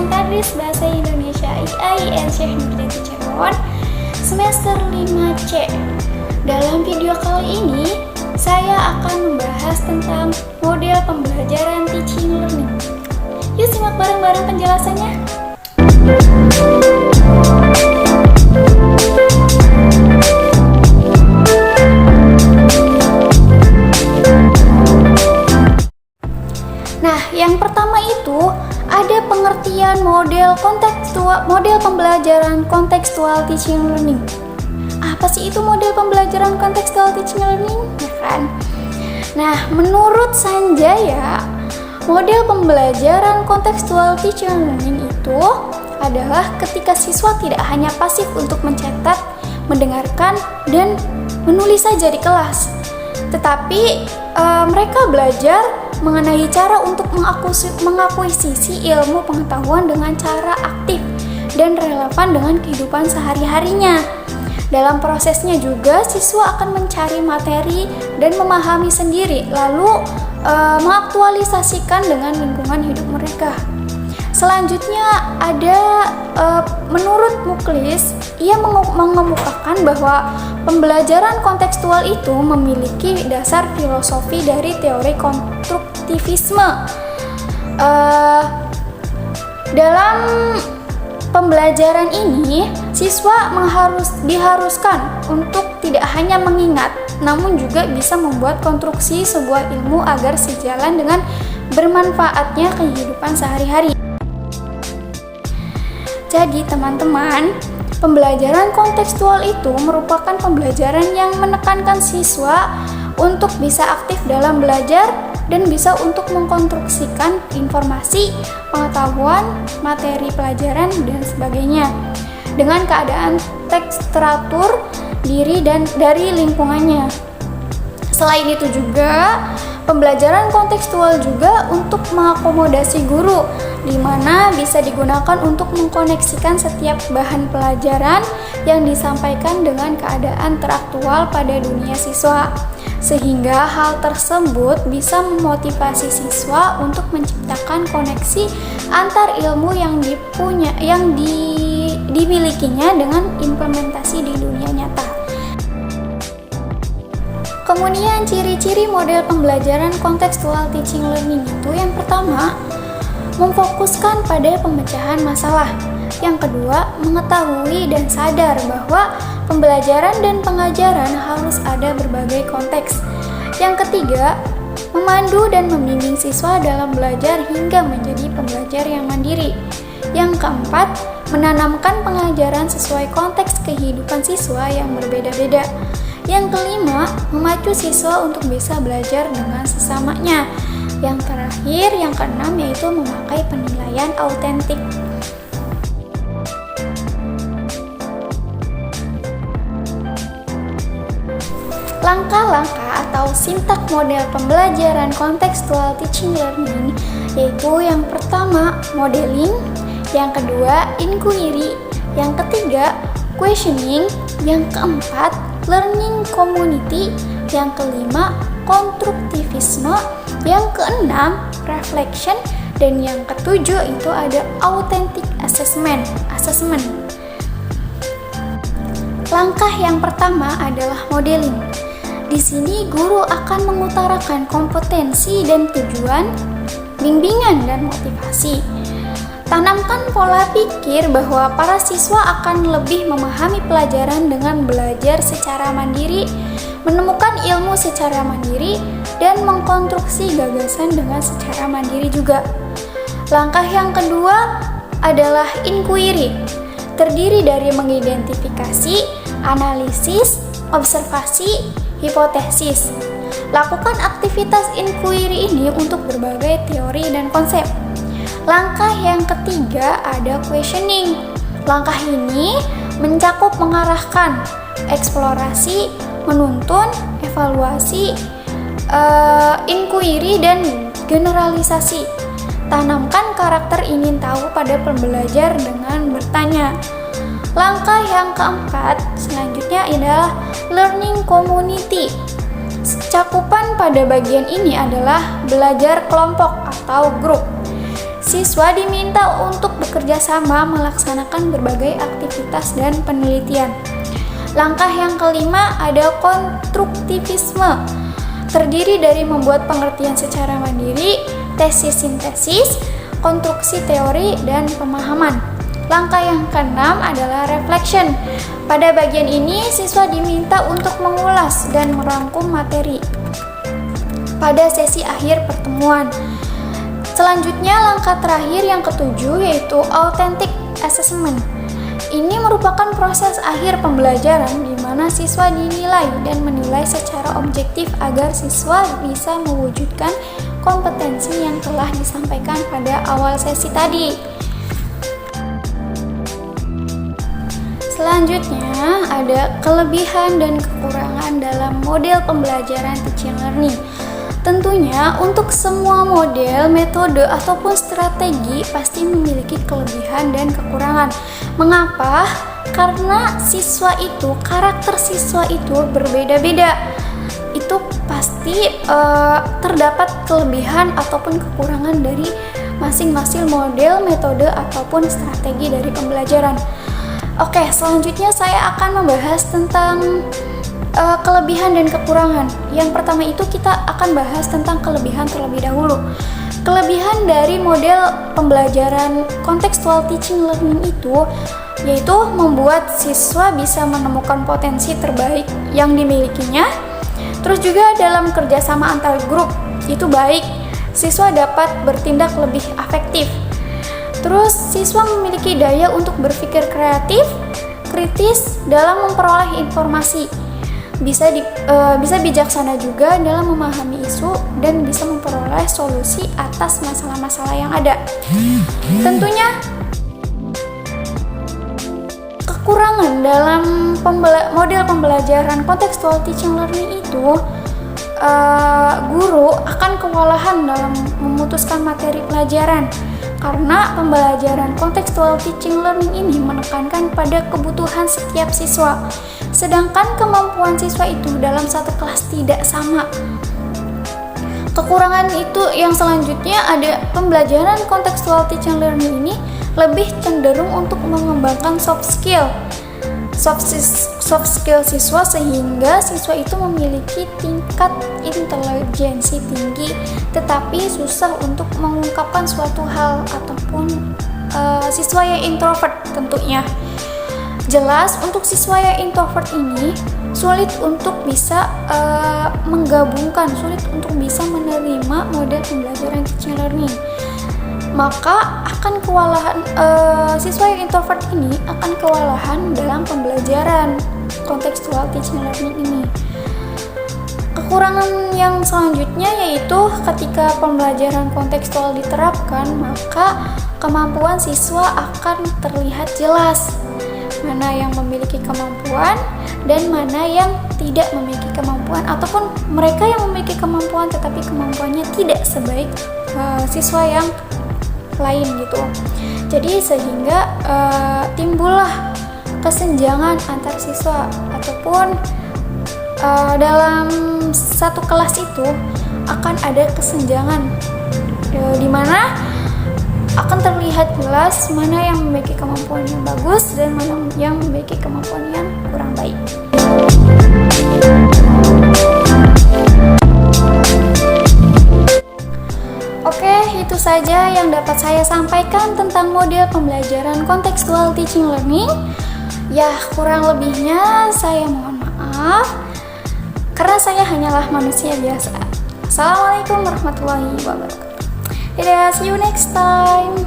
Tadris Bahasa Indonesia IAIN Syekh Nurjati Cirebon, semester 5C. Dalam video kali ini, saya akan membahas tentang model pembelajaran teaching learning. Yuk simak bareng-bareng penjelasannya. Nah, yang pertama itu ada pengertian model pembelajaran kontekstual teaching learning. Apa sih itu model pembelajaran kontekstual teaching learning? Ya kan? Nah, menurut Sanjaya, model pembelajaran kontekstual teaching learning itu adalah ketika siswa tidak hanya pasif untuk mencatat, mendengarkan, dan menulis saja di kelas, tetapi mereka belajar mengenai cara untuk mengakuisisi ilmu pengetahuan dengan cara aktif dan relevan dengan kehidupan sehari-harinya. Dalam prosesnya juga siswa akan mencari materi dan memahami sendiri, lalu mengaktualisasikan dengan lingkungan hidup mereka. Selanjutnya ada menurut Muklis, ia mengemukakan bahwa pembelajaran kontekstual itu memiliki dasar filosofi dari teori konstruktivisme. Dalam pembelajaran ini, siswa diharuskan untuk tidak hanya mengingat, namun juga bisa membuat konstruksi sebuah ilmu agar sejalan dengan bermanfaatnya kehidupan sehari-hari. Jadi teman-teman, pembelajaran kontekstual itu merupakan pembelajaran yang menekankan siswa untuk bisa aktif dalam belajar dan bisa untuk mengkonstruksikan informasi, pengetahuan, materi pelajaran, dan sebagainya dengan keadaan teratur diri dan dari lingkungannya. Selain itu juga, pembelajaran kontekstual juga untuk mengakomodasi guru, di mana bisa digunakan untuk mengkoneksikan setiap bahan pelajaran yang disampaikan dengan keadaan teraktual pada dunia siswa, sehingga hal tersebut bisa memotivasi siswa untuk menciptakan koneksi antar ilmu yang dimilikinya dengan implementasi di dunia nyata. Kemudian ciri-ciri model pembelajaran kontekstual teaching learning itu yang pertama, memfokuskan pada pemecahan masalah. Yang kedua, mengetahui dan sadar bahwa pembelajaran dan pengajaran harus ada berbagai konteks. Yang ketiga, memandu dan membimbing siswa dalam belajar hingga menjadi pembelajar yang mandiri. Yang keempat, menanamkan pengajaran sesuai konteks kehidupan siswa yang berbeda-beda. Yang kelima, memacu siswa untuk bisa belajar dengan sesamanya. Yang terakhir, yang keenam, yaitu memakai penilaian autentik. Langkah-langkah atau sintak model pembelajaran kontekstual teaching learning yaitu yang pertama, modeling, yang kedua, inquiry, yang ketiga, questioning, yang keempat, learning community, yang kelima, konstruktivisme, yang keenam, reflection, dan yang ketujuh itu ada authentic assessment. Langkah yang pertama adalah modeling. Di sini guru akan mengutarakan kompetensi dan tujuan, bimbingan dan motivasi. Tanamkan pola pikir bahwa para siswa akan lebih memahami pelajaran dengan belajar secara mandiri, menemukan ilmu secara mandiri, dan mengkonstruksi gagasan dengan secara mandiri juga. Langkah yang kedua adalah inquiry, terdiri dari mengidentifikasi, analisis, observasi, hipotesis. Lakukan aktivitas inquiry ini untuk berbagai teori dan konsep. Langkah yang ketiga ada questioning. Langkah ini mencakup mengarahkan, eksplorasi, menuntun, evaluasi, inquiry, dan generalisasi. Tanamkan karakter ingin tahu pada pembelajar dengan bertanya. Langkah yang keempat selanjutnya adalah learning community. Cakupan pada bagian ini adalah belajar kelompok atau grup. siswa diminta untuk bekerja sama melaksanakan berbagai aktivitas dan penelitian. Langkah yang kelima ada konstruktivisme. Terdiri dari membuat pengertian secara mandiri, tesis sintesis, konstruksi teori, dan pemahaman. Langkah yang keenam adalah reflection. Pada bagian ini, siswa diminta untuk mengulas dan merangkum materi pada sesi akhir pertemuan. Selanjutnya, langkah terakhir yang ketujuh yaitu authentic assessment. Ini merupakan proses akhir pembelajaran di mana siswa dinilai dan menilai secara objektif agar siswa bisa mewujudkan kompetensi yang telah disampaikan pada awal sesi tadi. Selanjutnya, ada kelebihan dan kekurangan dalam model pembelajaran teaching learning. Tentunya, untuk semua model, metode, ataupun strategi pasti memiliki kelebihan dan kekurangan. Mengapa? Karena karakter siswa itu berbeda-beda. Itu pasti terdapat kelebihan ataupun kekurangan dari masing-masing model, metode, ataupun strategi dari pembelajaran. Oke, selanjutnya saya akan membahas tentang kelebihan dan kekurangan. Yang pertama itu kita akan bahas tentang kelebihan terlebih dahulu. Kelebihan dari model pembelajaran contextual teaching learning itu yaitu membuat siswa bisa menemukan potensi terbaik yang dimilikinya. Terus juga dalam kerjasama antar grup itu baik, siswa dapat bertindak lebih efektif. Terus siswa memiliki daya untuk berpikir kreatif, kritis dalam memperoleh informasi. Bisa bijaksana juga dalam memahami isu dan bisa memperoleh solusi atas masalah-masalah yang ada. Tentunya kekurangan dalam model pembelajaran contextual teaching learning itu guru akan kewalahan dalam memutuskan materi pelajaran karena pembelajaran contextual teaching learning ini menekankan pada kebutuhan setiap siswa, sedangkan kemampuan siswa itu dalam satu kelas tidak sama. Kekurangan itu yang selanjutnya ada pembelajaran contextual teaching learning ini lebih cenderung untuk mengembangkan soft skill siswa sehingga siswa itu memiliki tingkat intelijensi tinggi tetapi susah untuk mengungkapkan suatu hal ataupun siswa yang introvert tentunya. Jelas untuk siswa yang introvert ini sulit untuk bisa sulit untuk bisa menerima model pembelajaran teaching learning. Maka akan kewalahan siswa yang introvert ini akan kewalahan dalam pembelajaran contextual teaching learning ini. Kekurangan yang selanjutnya yaitu ketika pembelajaran kontekstual diterapkan, maka kemampuan siswa akan terlihat jelas mana yang memiliki kemampuan dan mana yang tidak memiliki kemampuan, ataupun mereka yang memiliki kemampuan tetapi kemampuannya tidak sebaik siswa yang lain gitu. Jadi sehingga timbullah kesenjangan antar siswa, ataupun dalam satu kelas itu akan ada kesenjangan di mana akan terlihat jelas mana yang memiliki kemampuan yang bagus dan mana yang memiliki kemampuan yang kurang baik. Oke, itu saja yang dapat saya sampaikan tentang model pembelajaran contextual teaching learning. Ya, kurang lebihnya saya mohon maaf karena saya hanyalah manusia biasa. Assalamualaikum warahmatullahi wabarakatuh. Dadah, see you next time.